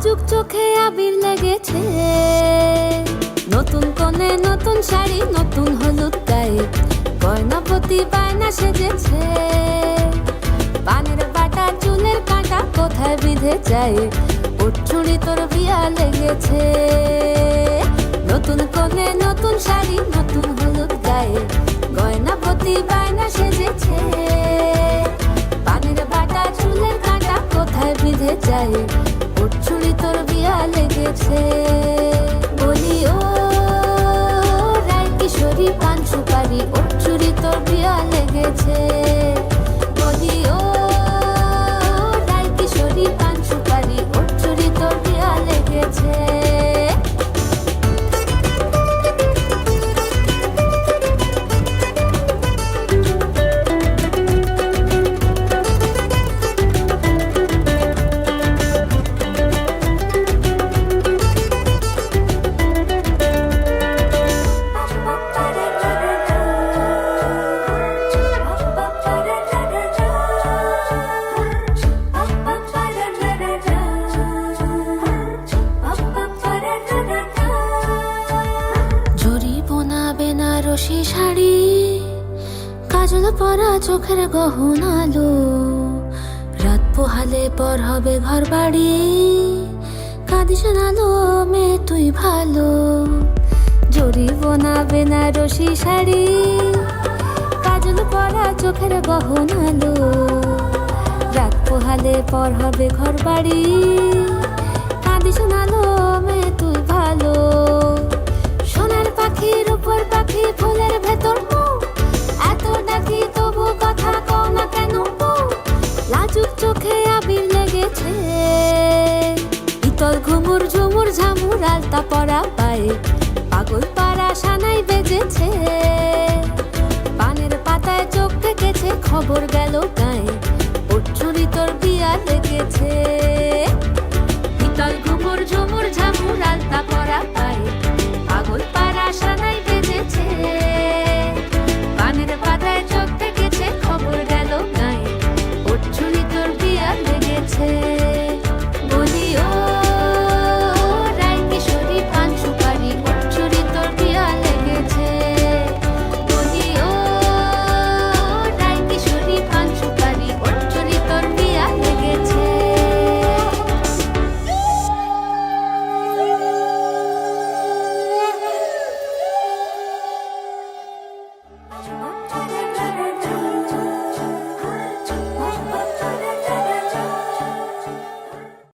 লাজুক চোখে আবির লেগেছে, নতুন কোণে নতুন শাড়ি, নতুন হলুদ গায়ে, গয়নাপতি বায়না সেজেছে। পানের বাটা চুলের কাঁটা কোথায় বিঁধে যায়, ওর চুড়ি তোর বিয়া লেগেছে। নতুন কোণে নতুন শাড়ি, নতুন হলুদ গায়ে, গয়নাপতি বায়না সেজেছে। পানের বাটা চুলের কাঁটা কোথায় বিঁধে যায়, ওর চুড়ি তোর বিয়া লেগেছে। বলি ও রায় কিশোরী পান সুপারি, ওর চুড়ি তোর বিয়া লেগেছে। বলি ও রায় কিশোরী পান সুপারি, ওর চুড়ি তোর বিয়া লেগেছে। বেনারসি শাড়ি, কাজল পরা চোখের গহনালো, রাত পোহালে পর হবে ঘর বাড়ি, কাঁদিস নালো মেয়ে তুই ভালো। জরি বোনা বেনারসি শাড়ি, কাজল পরা চোখের গহনালো, রাত পোহালে পর হবে ঘর বাড়ি, কাঁদিস নালো মেয়ে তুই ভালো। সোনার পাখির উপর পাখি, ফুলের ভেতর মৌ, এত ডাকি তবু কথা কও না কেন বউ। লাজুক চোখে আবির লেগেছে, ইতল ঘুমুর ঝুমুর ঝামুর আলতা পরা পায়ে,